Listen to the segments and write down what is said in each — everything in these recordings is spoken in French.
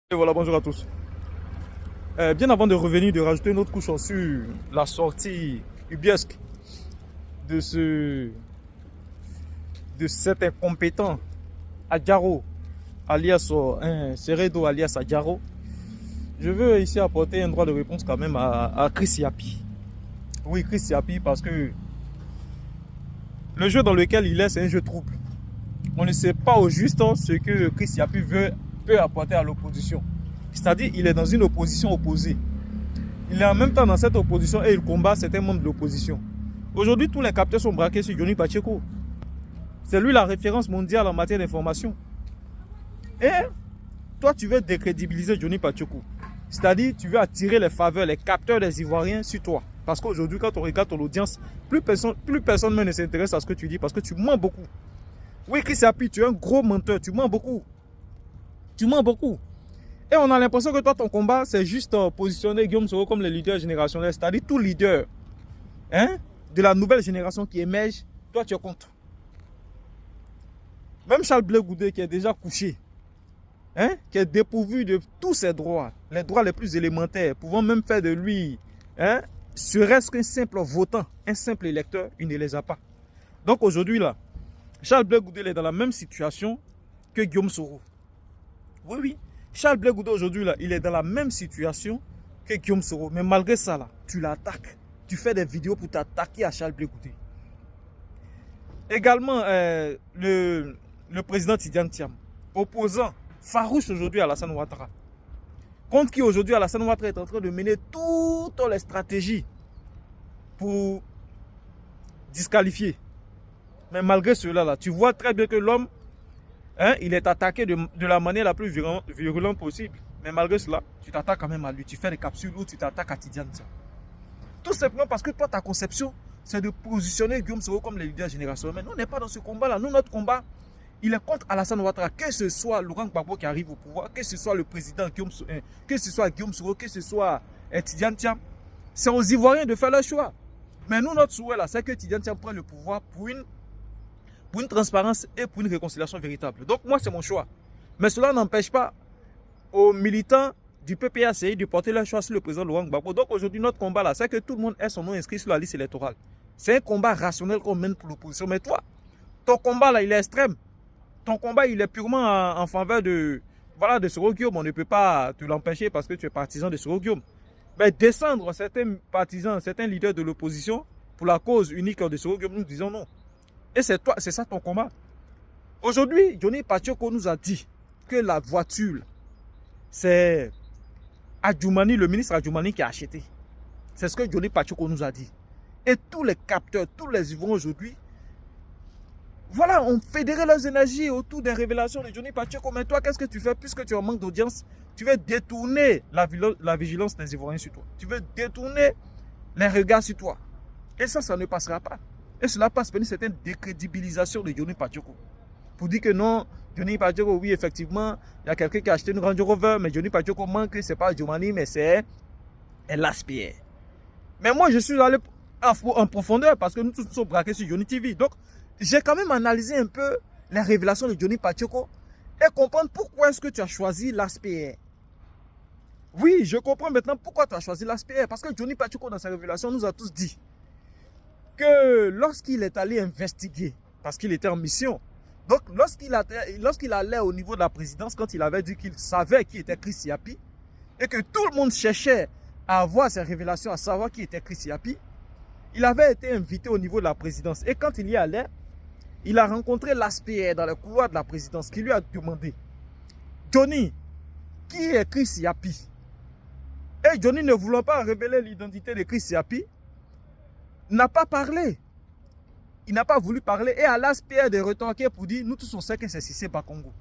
Et voilà, bonjour à tous. Bien avant de revenir, de rajouter une autre couche sur la sortie ubiesque de cet incompétent Adjaro, alias Seredo, alias Adjaro, je veux ici apporter un droit de réponse quand même à Chris Yapi. Oui, Chris Yapi, parce que le jeu dans lequel il est, c'est un jeu trouble. On ne sait pas au juste ce que Chris Yapi peut apporter à l'opposition. C'est-à-dire qu'il est dans une opposition opposée. Il est en même temps dans cette opposition et il combat certains membres de l'opposition. Aujourd'hui, tous les capteurs sont braqués sur Johnny Pacheco. C'est lui la référence mondiale en matière d'information. Et toi, tu veux décrédibiliser Johnny Pacheco. C'est-à-dire, tu veux attirer les faveurs, les capteurs des Ivoiriens sur toi. Parce qu'aujourd'hui, quand on regarde ton audience, plus personne ne s'intéresse à ce que tu dis parce que tu mens beaucoup. Oui, Chris Yapi, tu es un gros menteur, tu mens beaucoup. Tu mens beaucoup. Et on a l'impression que toi, ton combat, c'est juste positionner Guillaume Soro comme le leader générationnel. C'est-à-dire tout leader de la nouvelle génération qui émerge, toi, tu es contre. Même Charles Blé Goudé, qui est déjà couché, qui est dépourvu de tous ses droits, les droits les plus élémentaires, pouvant même faire de lui, serait-ce qu'un simple votant, un simple électeur, il ne les a pas. Donc aujourd'hui, là, Charles Blé Goudé est dans la même situation que Guillaume Soro. Oui, oui. Charles Blé Goudé aujourd'hui, là, il est dans la même situation que Guillaume Soro. Mais malgré ça, là, tu l'attaques. Tu fais des vidéos pour t'attaquer à Charles Blé Goudé. Également, le président Tidiane Thiam, opposant farouche aujourd'hui à Alassane Ouattara. Contre qui aujourd'hui Alassane Ouattara est en train de mener toutes les stratégies pour disqualifier. Mais malgré cela, là, tu vois très bien que l'homme, il est attaqué de la manière la plus virulente possible. Mais malgré cela, tu t'attaques quand même à lui. Tu fais des capsules où tu t'attaques à Tidiane Thiam. Tout simplement parce que toi, ta conception, c'est de positionner Guillaume Soro comme le leader générationnel. Mais nous, on n'est pas dans ce combat-là. Nous, notre combat, il est contre Alassane Ouattara. Que ce soit Laurent Gbagbo qui arrive au pouvoir, que ce soit le président Guillaume Soro, que ce soit Guillaume Soro, que ce soit Tidiane Thiam, c'est aux Ivoiriens de faire leur choix. Mais nous, notre souhait, là, c'est que Tidiane Thiam prenne le pouvoir pour une transparence et pour une réconciliation véritable. Donc moi, c'est mon choix. Mais cela n'empêche pas aux militants du PPACI de porter leur choix sur le président Laurent Gbagbo. Donc aujourd'hui, notre combat là, c'est que tout le monde ait son nom inscrit sur la liste électorale. C'est un combat rationnel qu'on mène pour l'opposition. Mais toi, ton combat là, il est extrême. Ton combat, il est purement en faveur de Soro Guillaume. On ne peut pas te l'empêcher parce que tu es partisan de Soro Guillaume. Mais descendre certains partisans, certains leaders de l'opposition pour la cause unique de Soro Guillaume, nous disons non. Et c'est ça ton combat. Aujourd'hui, Johnny Pacheco nous a dit que la voiture, c'est Adjoumani, le ministre Adjoumani qui a acheté. C'est ce que Johnny Pacheco nous a dit. Et tous les capteurs, tous les Ivoiriens aujourd'hui, voilà, ont fédéré leurs énergies autour des révélations de Johnny Pacheco. Mais toi, qu'est-ce que tu fais puisque tu es en manque d'audience? Tu veux détourner la vigilance des Ivoiriens sur toi. Tu veux détourner les regards sur toi. Et ça ne passera pas. Et cela passe par une certaine décrédibilisation de Johnny Pacheco. Pour dire que non, Johnny Pacheco, oui, effectivement, il y a quelqu'un qui a acheté une Range Rover, mais Johnny Pacheco manque, c'est pas Adjoumani, mais c'est l'Aspire. Mais moi, je suis allé en profondeur parce que nous tous sommes braqués sur Johnny TV. Donc, j'ai quand même analysé un peu les révélations de Johnny Pacheco et comprendre pourquoi est-ce que tu as choisi l'Aspire. Oui, je comprends maintenant pourquoi tu as choisi l'Aspire. Parce que Johnny Pacheco, dans sa révélation, nous a tous dit que lorsqu'il est allé investiguer, parce qu'il était en mission, donc lorsqu'il allait au niveau de la présidence, quand il avait dit qu'il savait qui était Chris Yapi, et que tout le monde cherchait à avoir ces révélations, à savoir qui était Chris Yapi, il avait été invité au niveau de la présidence. Et quand il y allait, il a rencontré l'Aspire dans le couloir de la présidence, qui lui a demandé, Johnny, qui est Chris Yapi? Et Johnny, ne voulant pas révéler l'identité de Chris Yapi, n'a pas parlé. Il n'a pas voulu parler. Et à l'Aspire de retorquer pour dire, nous tous on sait que c'est Cissé Bakongo.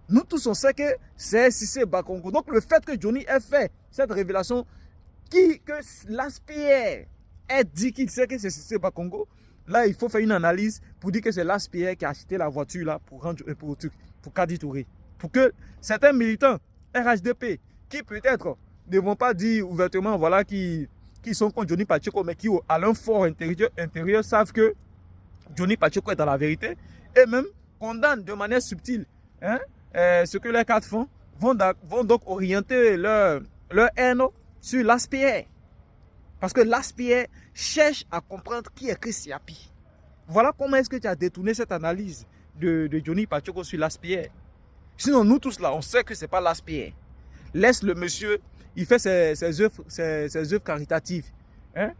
Nous tous on sait que c'est Cissé Bakongo. Donc le fait que Johnny ait fait cette révélation, que l'Aspire ait dit qu'il sait que c'est Cissé Bakongo, là il faut faire une analyse pour dire que c'est l'Aspire qui a acheté la voiture là pour Kadi Touré. Pour que certains militants RHDP, qui peut-être ne vont pas dire ouvertement, voilà, qui sont contre Johnny Pacheco, mais qui, à leur fort intérieur, savent que Johnny Pacheco est dans la vérité, et même condamnent de manière subtile ce que les quatre font, vont donc orienter leur haine sur l'aspect. Parce que l'aspect cherche à comprendre qui est Chris Yapi. Voilà comment est-ce que tu as détourné cette analyse de Johnny Pacheco sur l'aspect. Sinon, nous tous là, on sait que ce n'est pas l'aspect. Laisse le monsieur, il fait ses œuvres caritatives. Hein?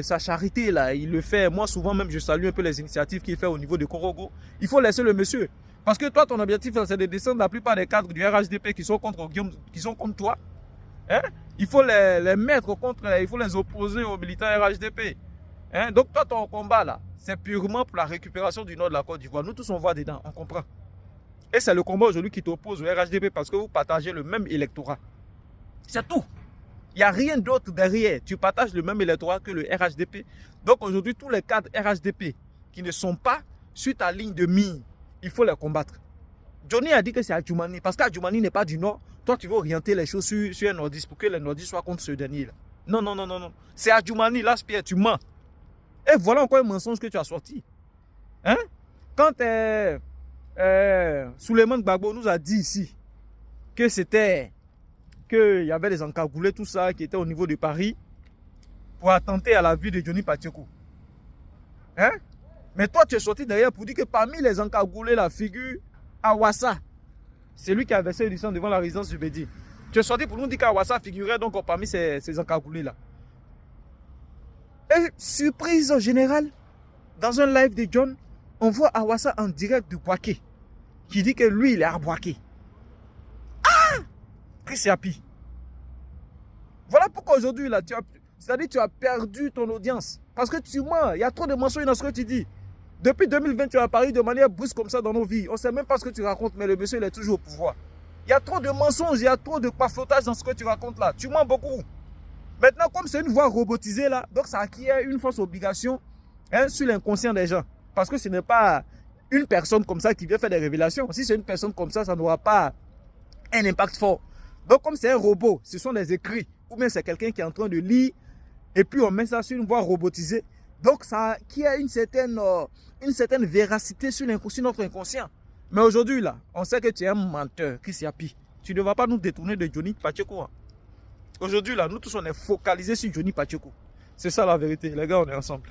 Sa charité là, il le fait. Moi, souvent même, je salue un peu les initiatives qu'il fait au niveau de Korogo. Il faut laisser le monsieur. Parce que toi, ton objectif, c'est de descendre la plupart des cadres du RHDP qui sont contre Guillaume, qui sont contre toi. Hein? Il faut les mettre contre, il faut les opposer aux militants RHDP. Hein? Donc toi, ton combat là, c'est purement pour la récupération du nord de la Côte d'Ivoire. Nous tous, on voit dedans, on comprend. Et c'est le combat aujourd'hui qui t'oppose au RHDP parce que vous partagez le même électorat. C'est tout. Il n'y a rien d'autre derrière. Tu partages le même électorat que le RHDP. Donc aujourd'hui, tous les cadres RHDP qui ne sont pas sur ta ligne de mire, il faut les combattre. Johnny a dit que c'est Adjoumani. Parce qu'Adjoumani n'est pas du Nord. Toi, tu veux orienter les choses sur un nordiste pour que les nordistes soient contre ce dernier-là. Non, non, non, non, non. C'est Adjoumani, là, Pierre, tu mens. Et voilà encore un mensonge que tu as sorti. Hein? Quand Souleymane Gbagbo nous a dit ici que c'était, qu'il y avait des encagoulés, tout ça, qui étaient au niveau de Paris pour attenter à la vie de Johnny Pacheco. Hein? Mais toi, tu es sorti derrière pour dire que parmi les encagoulés, la figure Awassa, c'est lui qui a versé du sang devant la résidence du Bédi. Tu es sorti pour nous dire qu'Awassa figurait donc parmi ces encagoulés-là. Et surprise générale, dans un live de John, on voit Awassa en direct de Boaké, qui dit que lui, il est à Boaké. Ah! Chris Yapi. Voilà pourquoi aujourd'hui, là, c'est-à-dire tu as perdu ton audience. Parce que tu mens, il y a trop de mensonges dans ce que tu dis. Depuis 2020, tu as apparu de manière brusque comme ça dans nos vies. On ne sait même pas ce que tu racontes, mais le monsieur, il est toujours au pouvoir. Il y a trop de mensonges, il y a trop de paflotage dans ce que tu racontes là. Tu mens beaucoup. Maintenant, comme c'est une voix robotisée là, donc ça acquiert une fausse obligation sur l'inconscient des gens. Parce que ce n'est pas une personne comme ça qui vient faire des révélations. Si c'est une personne comme ça n'aura pas un impact fort. Donc comme c'est un robot, ce sont des écrits. Ou bien c'est quelqu'un qui est en train de lire et puis on met ça sur une voix robotisée. Donc ça qui a une certaine véracité sur notre inconscient. Mais aujourd'hui là, on sait que tu es un menteur, Chris Yapi. Tu ne vas pas nous détourner de Johnny Pacheco. Hein. Aujourd'hui là, nous tous on est focalisés sur Johnny Pacheco. C'est ça la vérité, les gars, on est ensemble.